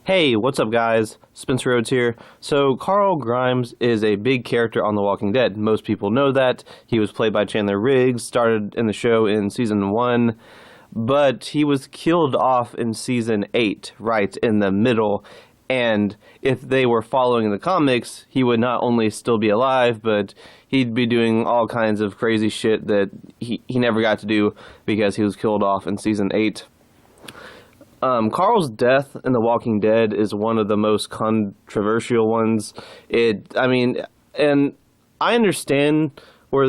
Hey, what's up, guys? Spencer Rhodes here. So, Carl Grimes is a big character on The Walking Dead. Most people know that. He was played by Chandler Riggs, started in the show in season 1, but he was killed off in season 8, right in the middle. And if they were following the comics, he would not only still be alive, but he'd be doing all kinds of crazy shit that he never got to do because he was killed off in season 8. Carl's death in The Walking Dead is one of the most controversial ones. And I understand where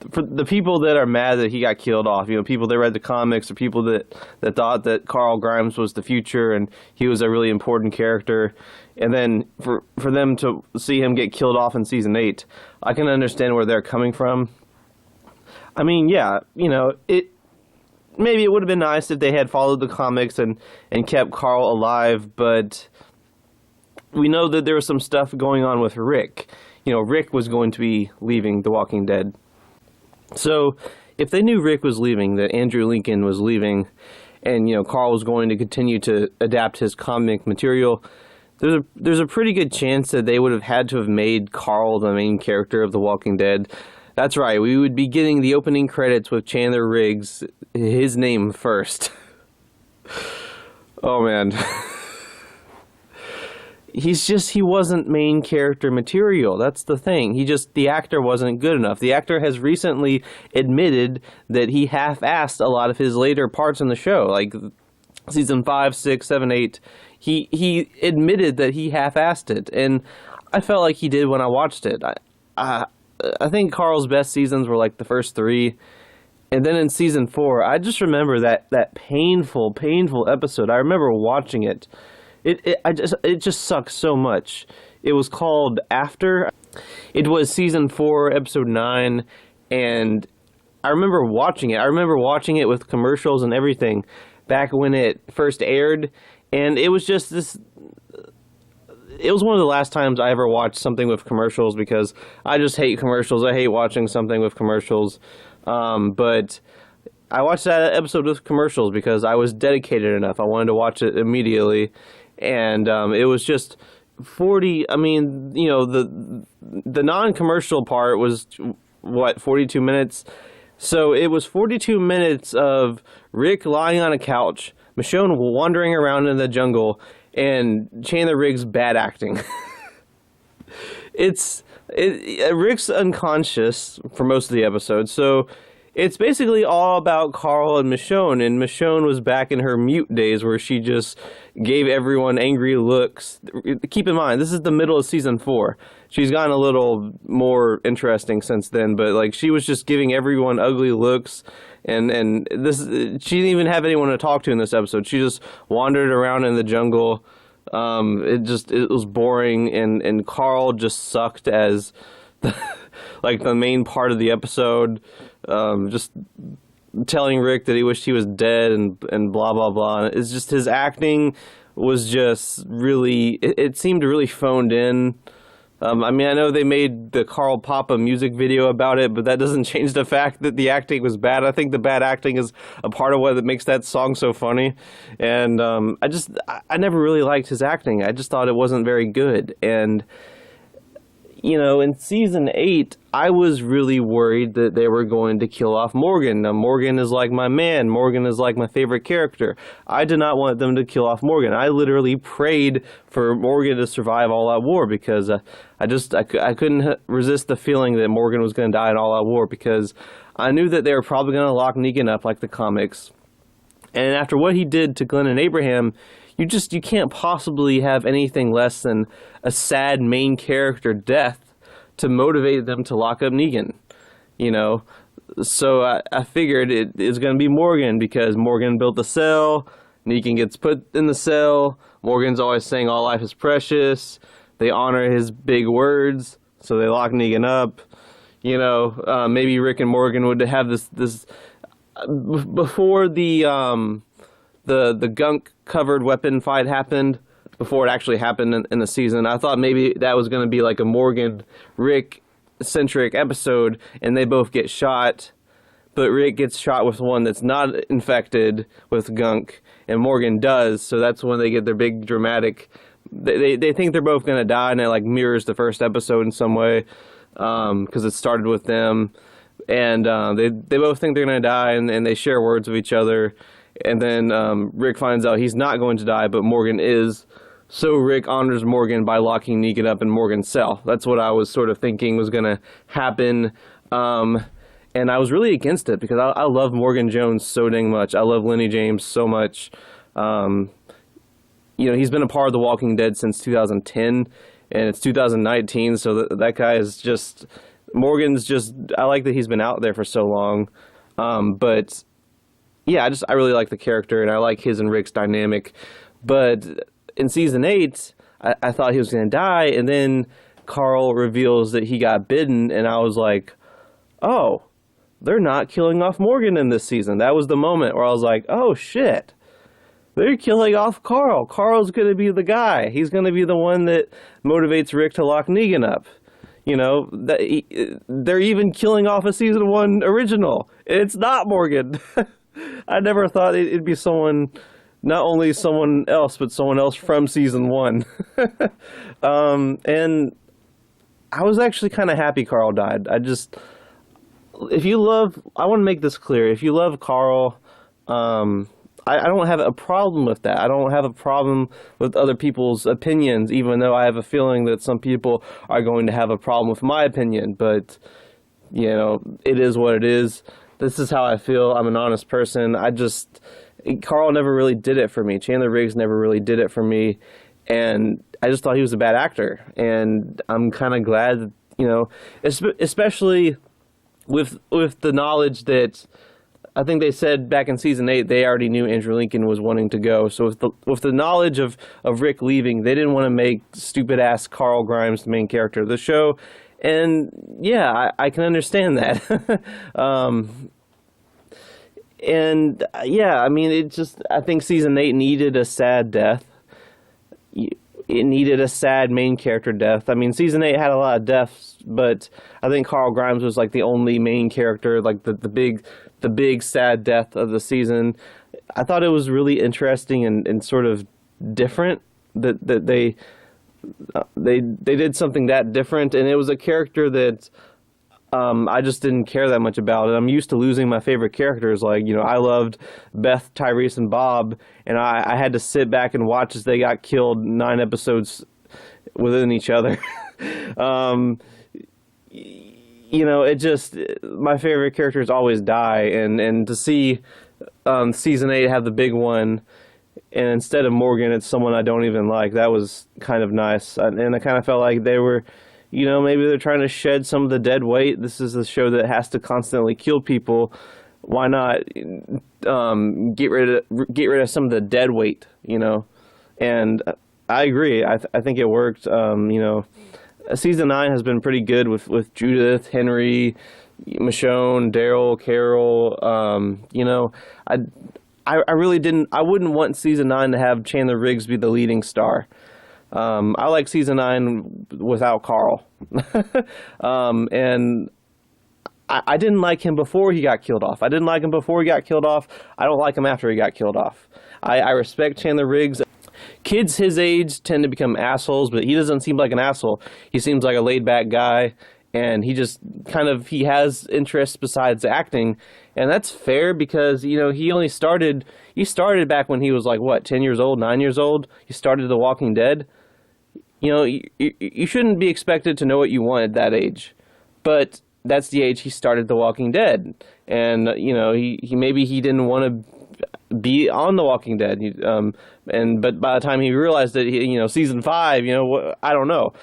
for the people that are mad that he got killed off, people that read the comics or people that thought that Carl Grimes was the future and he was a really important character, and then for them to see him get killed off in season 8, I can understand where they're coming from. I mean, yeah, maybe it would have been nice if they had followed the comics and kept Carl alive, but we know that there was some stuff going on with Rick. Rick was going to be leaving The Walking Dead. So, if they knew Rick was leaving, that Andrew Lincoln was leaving, and, Carl was going to continue to adapt his comic material, there's a pretty good chance that they would have had to have made Carl the main character of The Walking Dead. That's right, we would be getting the opening credits with Chandler Riggs, his name first. Oh man. He wasn't main character material. That's the thing. The actor wasn't good enough. The actor has recently admitted that he half-assed a lot of his later parts in the show, like season 5, 6, 7, 8. He admitted that he half-assed it, and I felt like he did when I watched it. I think Carl's best seasons were like the first 3, and then in season 4, I just remember that painful episode. I remember watching it. It just sucks so much. It was called After. It was season 4, episode 9, and I remember watching it. I remember watching it with commercials and everything back when it first aired, and it was just this. It was one of the last times I ever watched something with commercials because I just hate commercials. I hate watching something with commercials. But I watched that episode with commercials because I was dedicated enough. I wanted to watch it immediately. And it was just 40. I mean, the non-commercial part was, 42 minutes? So it was 42 minutes of Rick lying on a couch, Michonne wandering around in the jungle, and Chandler Riggs bad acting. Rick's unconscious for most of the episode, so it's basically all about Carl and Michonne was back in her mute days where she just gave everyone angry looks. Keep in mind, this is the middle of season 4. She's gotten a little more interesting since then, but she was just giving everyone ugly looks. And this, she didn't even have anyone to talk to in this episode. She just wandered around in the jungle. It was boring, and Carl just sucked as the main part of the episode. Just telling Rick that he wished he was dead and blah blah blah. It's just his acting was just really. It seemed really phoned in. I know they made the Carl Papa music video about it, but that doesn't change the fact that the acting was bad. I think the bad acting is a part of what makes that song so funny. And I never really liked his acting. I just thought it wasn't very good. And, in season 8, I was really worried that they were going to kill off Morgan. Now, Morgan is like my man. Morgan is like my favorite character. I did not want them to kill off Morgan. I literally prayed for Morgan to survive All Out War because I couldn't resist the feeling that Morgan was going to die in All Out War because I knew that they were probably going to lock Negan up like the comics. And after what he did to Glenn and Abraham, you can't possibly have anything less than a sad main character death to motivate them to lock up Negan, So I figured it is going to be Morgan because Morgan built the cell, Negan gets put in the cell, Morgan's always saying all life is precious, they honor his big words, so they lock Negan up. Maybe Rick and Morgan would have this before the gunk covered weapon fight happened, before it actually happened in the season. I thought maybe that was going to be like a Morgan Rick centric episode and they both get shot, but Rick gets shot with one that's not infected with gunk, and Morgan does. So that's when they get their big dramatic. They think they're both gonna die, and it like mirrors the first episode in some way, because it started with them, and they both think they're gonna die, and they share words with each other, and then Rick finds out he's not going to die, but Morgan is. So Rick honors Morgan by locking Negan up in Morgan's cell. That's what I was sort of thinking was going to happen. And I was really against it because I love Morgan Jones so dang much. I love Lenny James so much. He's been a part of The Walking Dead since 2010, and it's 2019, so that guy is just... Morgan's just... I like that he's been out there for so long. But, yeah, I really like the character, and I like his and Rick's dynamic. But... in season 8, I thought he was going to die, and then Carl reveals that he got bitten, and I was like, oh, they're not killing off Morgan in this season. That was the moment where I was like, oh, shit. They're killing off Carl. Carl's going to be the guy. He's going to be the one that motivates Rick to lock Negan up. They're even killing off a season 1 original. It's not Morgan. I never thought it'd be someone... not only someone else, but someone else from season 1. And I was actually kind of happy Carl died. I want to make this clear. If you love Carl, I don't have a problem with that. I don't have a problem with other people's opinions, even though I have a feeling that some people are going to have a problem with my opinion. But, it is what it is. This is how I feel. I'm an honest person. Carl never really did it for me. Chandler Riggs never really did it for me, and I just thought he was a bad actor. And I'm kind of glad, especially with the knowledge that I think they said back in season 8 they already knew Andrew Lincoln was wanting to go. So with the knowledge of Rick leaving, they didn't want to make stupid ass Carl Grimes the main character of the show. And yeah, I can understand that. And yeah, I mean, I think season 8 needed a sad death. It needed a sad main character death. I mean, season 8 had a lot of deaths, but I think Carl Grimes was like the only main character, like the big sad death of the season. I thought it was really interesting and sort of different that they did something that different, and it was a character that I just didn't care that much about it. I'm used to losing my favorite characters. Like, I loved Beth, Tyrese, and Bob, and I had to sit back and watch as they got killed 9 episodes within each other. My favorite characters always die, and to see season 8 have the big one, and instead of Morgan, it's someone I don't even like, that was kind of nice. And I kind of felt like they were... maybe they're trying to shed some of the dead weight. This is a show that has to constantly kill people. Why not get rid of some of the dead weight, And I agree. I think it worked. Season 9 has been pretty good with Judith, Henry, Michonne, Daryl, Carol. I really didn't. I wouldn't want season 9 to have Chandler Riggs be the leading star. I like season 9 without Carl. And I didn't like him before he got killed off. I didn't like him before he got killed off. I don't like him after he got killed off. I respect Chandler Riggs. Kids his age tend to become assholes, but he doesn't seem like an asshole. He seems like a laid-back guy, and he just he has interests besides acting. And that's fair because, he started back when he was like, 10 years old, 9 years old? He started The Walking Dead. You shouldn't be expected to know what you want at that age. But that's the age he started The Walking Dead. And, he didn't want to be on The Walking Dead. But by the time he realized that, season 5, I don't know.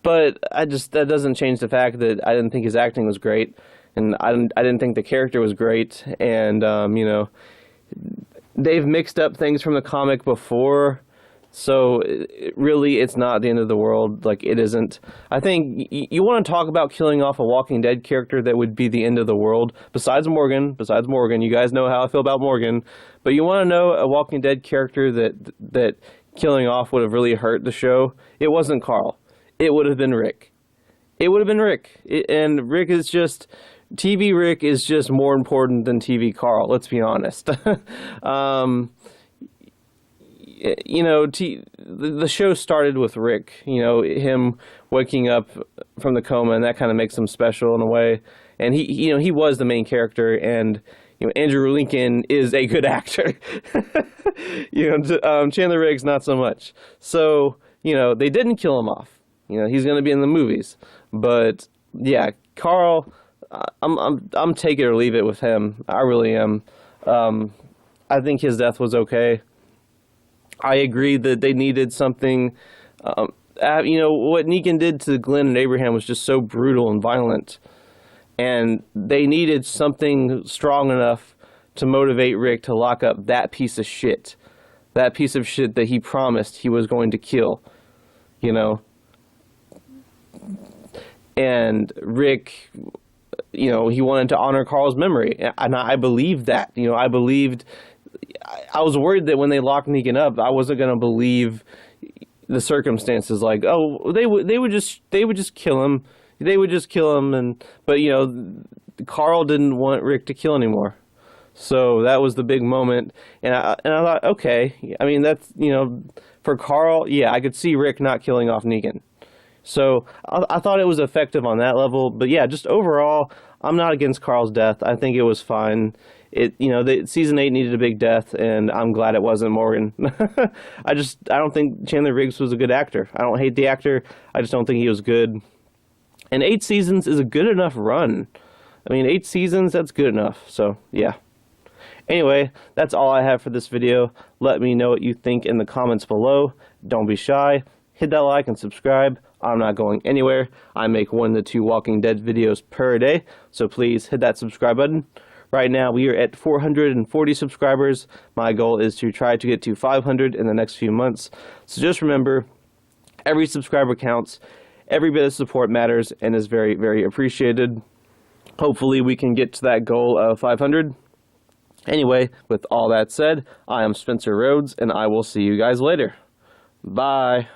But that doesn't change the fact that I didn't think his acting was great. And I didn't think the character was great. And, they've mixed up things from the comic before. So it's not the end of the world. Like, it isn't. I think you want to talk about killing off a Walking Dead character that would be the end of the world. Besides Morgan, you guys know how I feel about Morgan. But you want to know a Walking Dead character that killing off would have really hurt the show? It wasn't Carl. It would have been Rick. And Rick is just... TV Rick is just more important than TV Carl. Let's be honest. You know, the show started with Rick. You know, him waking up from the coma, and that kind of makes him special in a way. And he was the main character, and Andrew Lincoln is a good actor. Chandler Riggs not so much. So they didn't kill him off. He's going to be in the movies, but yeah, Carl, I'm take it or leave it with him. I really am. I think his death was okay. I agree that they needed something. What Negan did to Glenn and Abraham was just so brutal and violent, and they needed something strong enough to motivate Rick to lock up that piece of shit that he promised he was going to kill. And Rick, he wanted to honor Carl's memory, and I believed that. I was worried that when they locked Negan up, I wasn't going to believe the circumstances. Like, oh, they would just kill him. They would just kill him, but Carl didn't want Rick to kill anymore. So that was the big moment, and I thought, okay, I mean that's for Carl, yeah, I could see Rick not killing off Negan. So I thought it was effective on that level, but yeah, just overall, I'm not against Carl's death. I think it was fine. Season 8 needed a big death, and I'm glad it wasn't Morgan. I don't think Chandler Riggs was a good actor. I don't hate the actor. I just don't think he was good. And 8 seasons is a good enough run. I mean, 8 seasons, that's good enough. So, yeah. Anyway, that's all I have for this video. Let me know what you think in the comments below. Don't be shy. Hit that like and subscribe. I'm not going anywhere. I make 1 to 2 Walking Dead videos per day, so please hit that subscribe button. Right now, we are at 440 subscribers. My goal is to try to get to 500 in the next few months. So just remember, every subscriber counts. Every bit of support matters and is very, very appreciated. Hopefully, we can get to that goal of 500. Anyway, with all that said, I am Spencer Rhodes, and I will see you guys later. Bye.